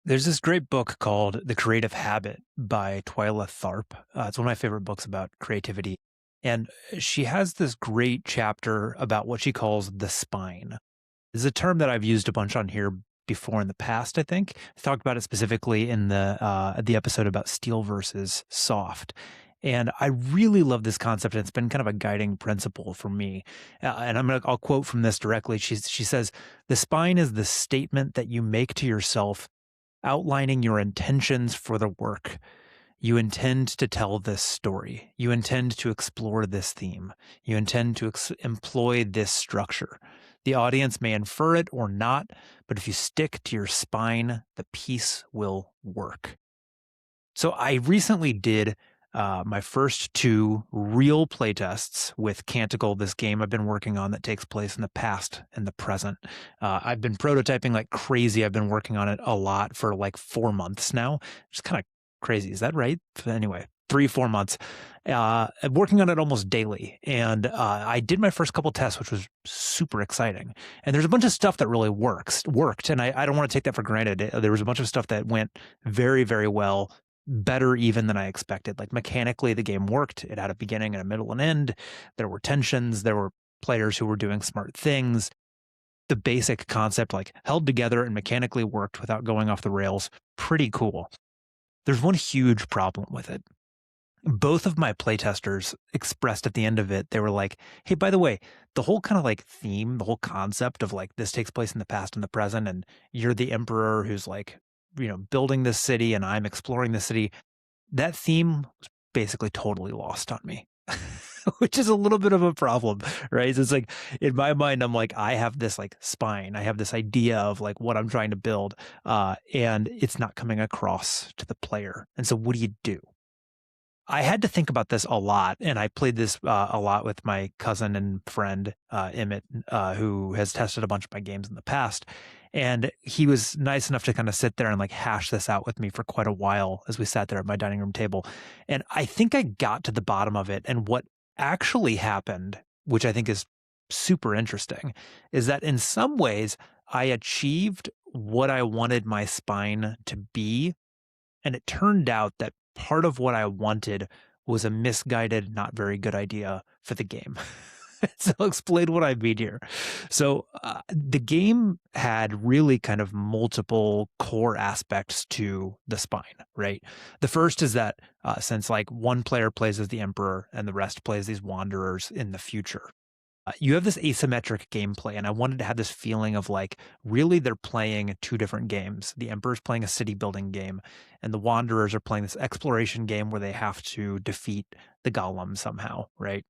There's this great book called The Creative Habit by Twyla Tharp. It's one of my favorite books about creativity. And she has this great chapter about what she calls the spine. This is a term that I've used a bunch on here before in the past, I think. I talked about it specifically in the episode about steel versus soft. And I really love this concept. And it's been kind of a guiding principle for me. And I'll quote from this directly. She says, "The spine is the statement that you make to yourself outlining your intentions for the work. You intend to tell this story. You intend to explore this theme. You intend to employ this structure. The audience may infer it or not, but if you stick to your spine, the piece will work." So I recently did my first two real playtests with Canticle, this game I've been working on that takes place in the past and the present. I've been prototyping like crazy. I've been working on it a lot for like 4 months now. It's kind of crazy. Is that right? Anyway, 3, 4 months. Working on it almost daily. And I did my first couple tests, which was super exciting. And there's a bunch of stuff that really worked. And I don't want to take that for granted. There was a bunch of stuff that went very, very well, better even than I expected. Like mechanically, the game worked. It had a beginning and a middle and end. There were tensions. There were players who were doing smart things. The basic concept like held together and mechanically worked without going off the rails. Pretty cool. There's one huge problem with it. Both of my playtesters expressed at the end of it, they were like, "Hey, by the way, the whole kind of like theme, the whole concept of like this takes place in the past and the present, and you're the emperor who's like, building this city and I'm exploring the city, that theme was basically totally lost on me." Which is a little bit of a problem, right? So it's like in my mind, I'm like, I have this like spine, I have this idea of like what I'm trying to build, and it's not coming across to the player. And so, what do you do? I had to think about this a lot, and I played this a lot with my cousin and friend Emmett, who has tested a bunch of my games in the past. And he was nice enough to kind of sit there and like hash this out with me for quite a while as we sat there at my dining room table. And I think I got to the bottom of it. And what actually happened, which I think is super interesting, is that in some ways I achieved what I wanted my spine to be, and it turned out that part of what I wanted was a misguided, not very good idea for the game. So I'll explain what I mean here. So the game had really kind of multiple core aspects to the spine, right? The first is that since like one player plays as the emperor and the rest plays these wanderers in the future, you have this asymmetric gameplay, and I wanted to have this feeling of like, really, they're playing two different games. The Emperor's playing a city building game, and the Wanderers are playing this exploration game where they have to defeat the Golem somehow, right?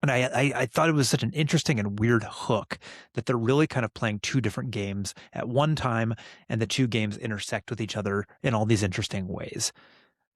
And I thought it was such an interesting and weird hook that they're really kind of playing two different games at one time, and the two games intersect with each other in all these interesting ways.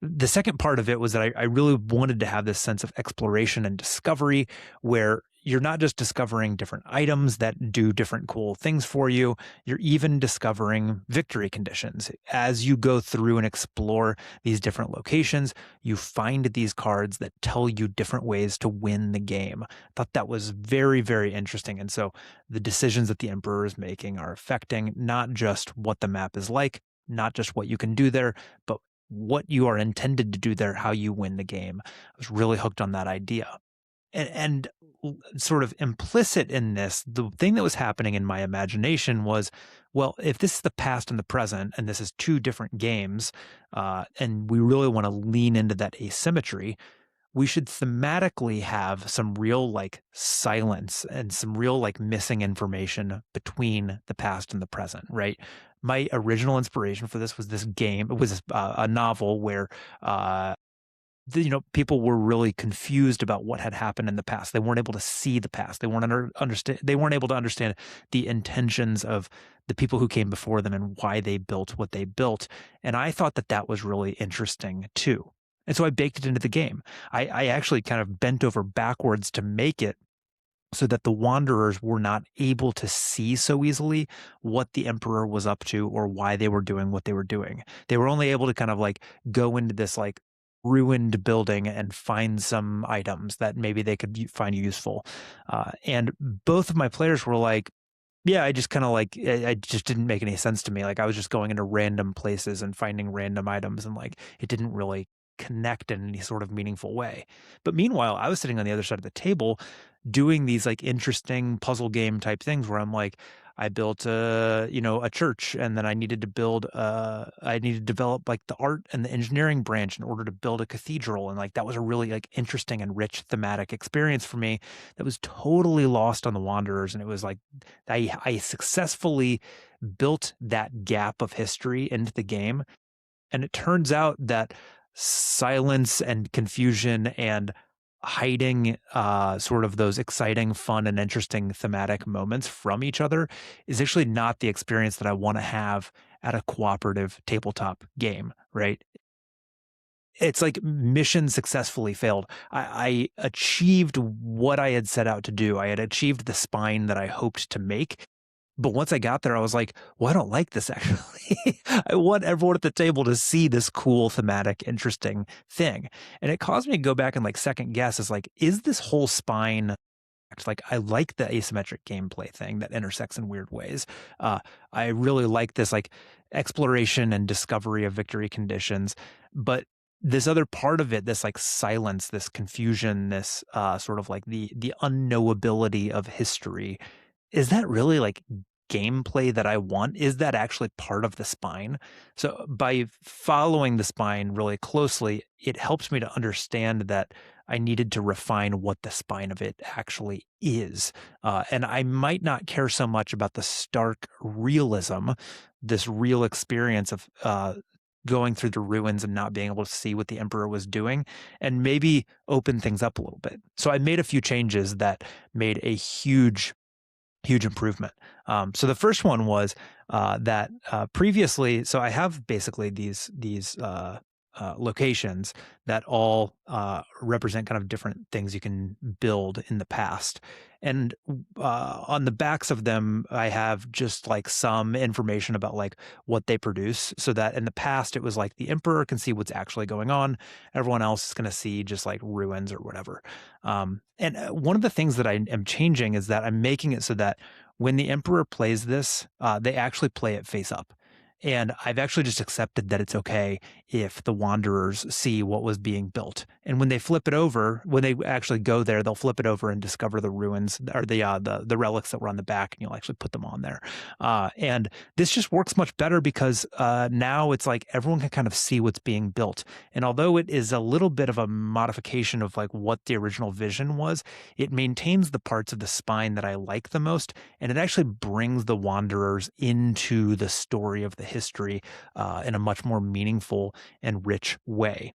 The second part of it was that I really wanted to have this sense of exploration and discovery where you're not just discovering different items that do different cool things for you, you're even discovering victory conditions. As you go through and explore these different locations, you find these cards that tell you different ways to win the game. I thought that was very, very interesting. And so the decisions that the Emperor is making are affecting not just what the map is like, not just what you can do there, but what you are intended to do there, how you win the game. I was really hooked on that idea. And sort of implicit in this, the thing that was happening in my imagination was, well, if this is the past and the present, and this is two different games, and we really want to lean into that asymmetry, we should thematically have some real like silence and some real like missing information between the past and the present, right? My original inspiration for this was this game. It was a novel where people were really confused about what had happened in the past. They weren't able to see the past. They understand. They weren't able to understand the intentions of the people who came before them and why they built what they built. And I thought that that was really interesting too. And so I baked it into the game. I actually kind of bent over backwards to make it so that the wanderers were not able to see so easily what the emperor was up to or why they were doing what they were doing. They were only able to kind of like go into this like ruined building and find some items that maybe they could find useful. And both of my players were like, Yeah, I just kind of like it just didn't make any sense to me. Like I was just going into random places and finding random items and like it didn't really connect in any sort of meaningful way. But meanwhile, I was sitting on the other side of the table doing these like interesting puzzle game type things where I'm like I built a church and then I needed to develop like the art and the engineering branch in order to build a cathedral, and like that was a really like interesting and rich thematic experience for me that was totally lost on the Wanderers, and it was like I successfully built that gap of history into the game. And it turns out that silence and confusion and hiding sort of those exciting, fun, and interesting thematic moments from each other is actually not the experience that I want to have at a cooperative tabletop game, right? It's like mission successfully failed. I achieved what I had set out to do. I had achieved the spine that I hoped to make. But once I got there, I was like, well, I don't like this actually. I want everyone at the table to see this cool, thematic, interesting thing. And it caused me to go back and like second guess is like, is this whole spine like I like the asymmetric gameplay thing that intersects in weird ways. I really like this like exploration and discovery of victory conditions, but this other part of it, this like silence, this confusion, this sort of like the unknowability of history, is that really like gameplay that I want? Is that actually part of the spine? So by following the spine really closely, it helps me to understand that I needed to refine what the spine of it actually is. And I might not care so much about the stark realism, this real experience of going through the ruins and not being able to see what the emperor was doing, and maybe open things up a little bit. So I made a few changes that made a huge improvement. So the first one was that previously, so I have basically these locations that all represent kind of different things you can build in the past. And on the backs of them, I have just like some information about like what they produce, so that in the past it was like the emperor can see what's actually going on. Everyone else is going to see just like ruins or whatever. And one of the things that I am changing is that I'm making it so that when the emperor plays this, they actually play it face up. And I've actually just accepted that it's okay if the wanderers see what was being built. And when they flip it over, when they actually go there, they'll flip it over and discover the ruins or the relics that were on the back, and you'll actually put them on there. And this just works much better because now it's like everyone can kind of see what's being built. And although it is a little bit of a modification of like what the original vision was, it maintains the parts of the spine that I like the most, and it actually brings the wanderers into the story of the history in a much more meaningful and rich way.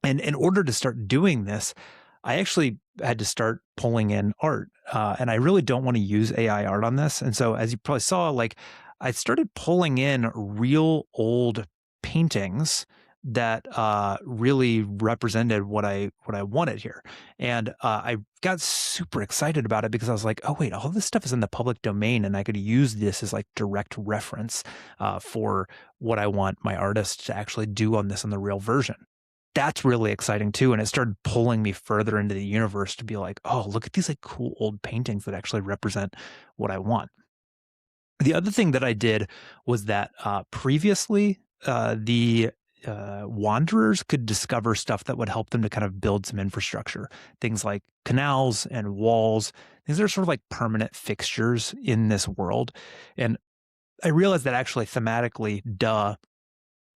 And in order to start doing this, I actually had to start pulling in art. And I really don't want to use AI art on this. And so, as you probably saw, like I started pulling in real old paintings that really represented what I wanted here. And I got super excited about it because I was like, oh wait, all this stuff is in the public domain, and I could use this as like direct reference for what I want my artist to actually do on this in the real version. That's really exciting too. And it started pulling me further into the universe to be like, oh, look at these like cool old paintings that actually represent what I want. The other thing that I did was that previously the wanderers could discover stuff that would help them to kind of build some infrastructure, things like canals and walls. These are sort of like permanent fixtures in this world. And I realized that actually thematically,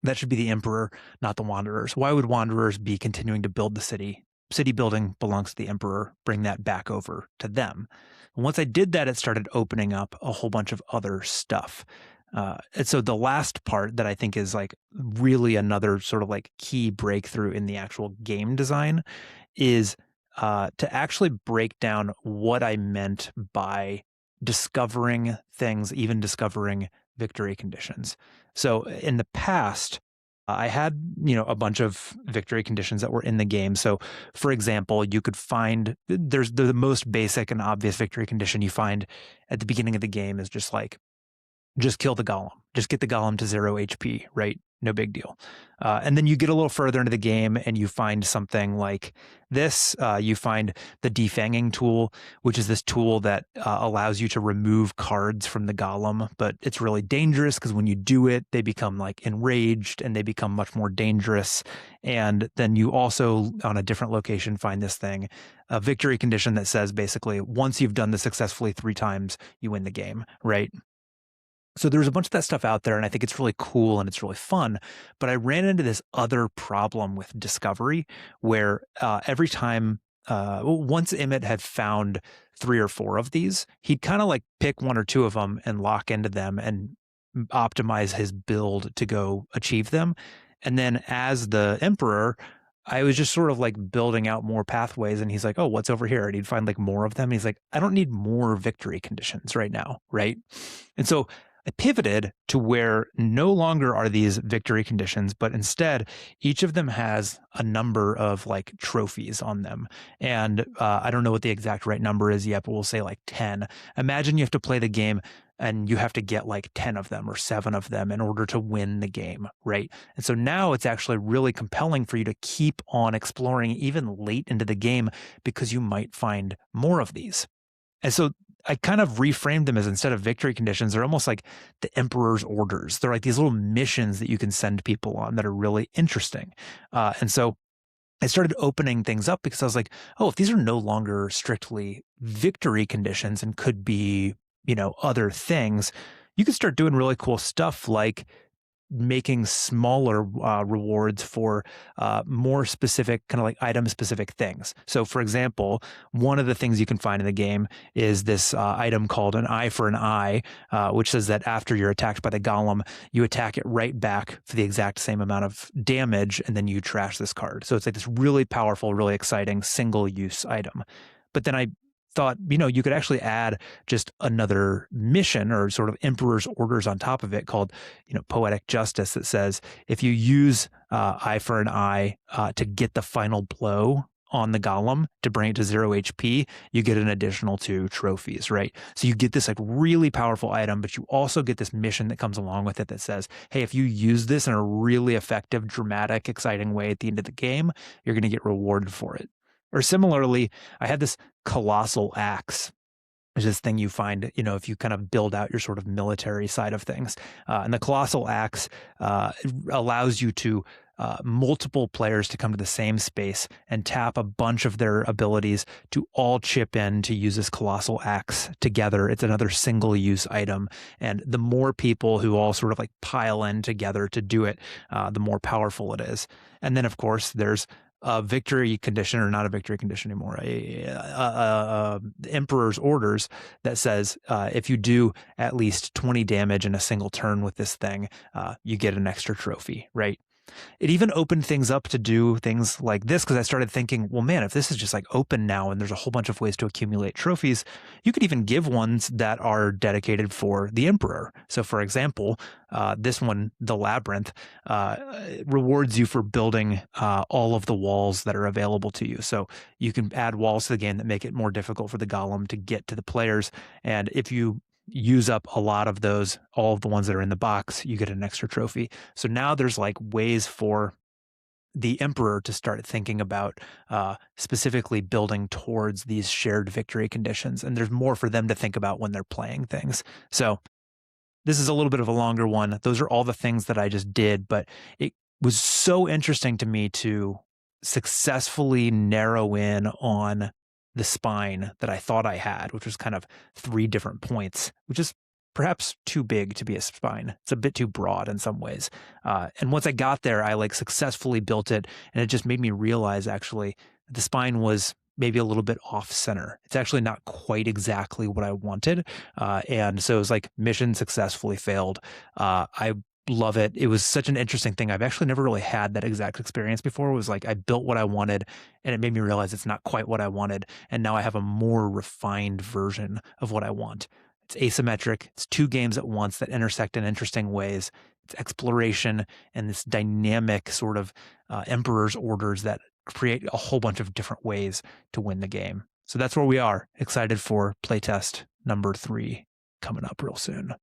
that should be the emperor, not the wanderers. Why would wanderers be continuing to build the city? City building belongs to the emperor. Bring that back over to them. And once I did that, it started opening up a whole bunch of other stuff. And so the last part that I think is like really another sort of like key breakthrough in the actual game design is to actually break down what I meant by discovering things, even discovering victory conditions. So in the past, I had, a bunch of victory conditions that were in the game. So for example, you could find there's the most basic and obvious victory condition you find at the beginning of the game is just like, just kill the golem, just get the golem to 0 HP, right? no big deal. And then you get a little further into the game and you find something like this. You find the defanging tool, which is this tool that allows you to remove cards from the golem, but it's really dangerous because when you do it, they become like enraged and they become much more dangerous. And then you also, on a different location, find this thing, a victory condition that says basically once you've done this successfully 3 times, you win the game, right? So there's a bunch of that stuff out there, and I think it's really cool and it's really fun. But I ran into this other problem with Discovery where every time, once Emmett had found 3 or 4 of these, he'd kind of like pick 1 or 2 of them and lock into them and optimize his build to go achieve them. And then as the Emperor, I was just sort of like building out more pathways, and he's like, "Oh, what's over here?" And he'd find like more of them. He's like, "I don't need more victory conditions right now, right?" And so I pivoted to where no longer are these victory conditions, but instead each of them has a number of like trophies on them. And I don't know what the exact right number is yet, but we'll say like 10. Imagine you have to play the game and you have to get like 10 of them or 7 of them in order to win the game, right? And so now it's actually really compelling for you to keep on exploring even late into the game because you might find more of these. And so I kind of reframed them as, instead of victory conditions, they're almost like the Emperor's orders. They're like these little missions that you can send people on that are really interesting. And so I started opening things up because I was like, oh, if these are no longer strictly victory conditions and could be, other things, you could start doing really cool stuff like making smaller rewards for more specific, kind of like item specific things. So for example, one of the things you can find in the game is this item called an eye for an eye, which says that after you're attacked by the golem, you attack it right back for the exact same amount of damage, and then you trash this card. So it's like this really powerful, really exciting single use item. But then I thought, you could actually add just another mission or sort of Emperor's orders on top of it called, poetic justice, that says if you use eye for an eye to get the final blow on the golem to bring it to 0 HP, you get an additional 2 trophies, right? So you get this like really powerful item, but you also get this mission that comes along with it that says, hey, if you use this in a really effective, dramatic, exciting way at the end of the game, you're going to get rewarded for it. Or similarly, I had this colossal axe. There's this thing you find, if you kind of build out your sort of military side of things. And the colossal axe allows you to multiple players to come to the same space and tap a bunch of their abilities to all chip in to use this colossal axe together. It's another single use item. And the more people who all sort of like pile in together to do it, the more powerful it is. And then, of course, there's a victory condition, or not a victory condition anymore, a Emperor's orders that says if you do at least 20 damage in a single turn with this thing, you get an extra trophy, right? It even opened things up to do things like this, because I started thinking, well, man, if this is just like open now and there's a whole bunch of ways to accumulate trophies, you could even give ones that are dedicated for the Emperor. So for example, this one, the Labyrinth, rewards you for building all of the walls that are available to you. So you can add walls to the game that make it more difficult for the golem to get to the players. And if you use up a lot of those, all of the ones that are in the box, you get an extra trophy. So now there's like ways for the Emperor to start thinking about specifically building towards these shared victory conditions. And there's more for them to think about when they're playing things. So this is a little bit of a longer one. Those are all the things that I just did, but it was so interesting to me to successfully narrow in on the spine that I thought I had, which was kind of 3 different points, which is perhaps too big to be a spine. It's a bit too broad in some ways. And once I got there, I like successfully built it, and it just made me realize actually the spine was maybe a little bit off center. It's actually not quite exactly what I wanted. And so it was like mission successfully failed. I love it. It was such an interesting thing. I've actually never really had that exact experience before. It was like I built what I wanted and it made me realize it's not quite what I wanted. And now I have a more refined version of what I want. It's asymmetric. It's 2 games at once that intersect in interesting ways. It's exploration and this dynamic sort of Emperor's orders that create a whole bunch of different ways to win the game. So that's where we are. Excited for playtest number 3 coming up real soon.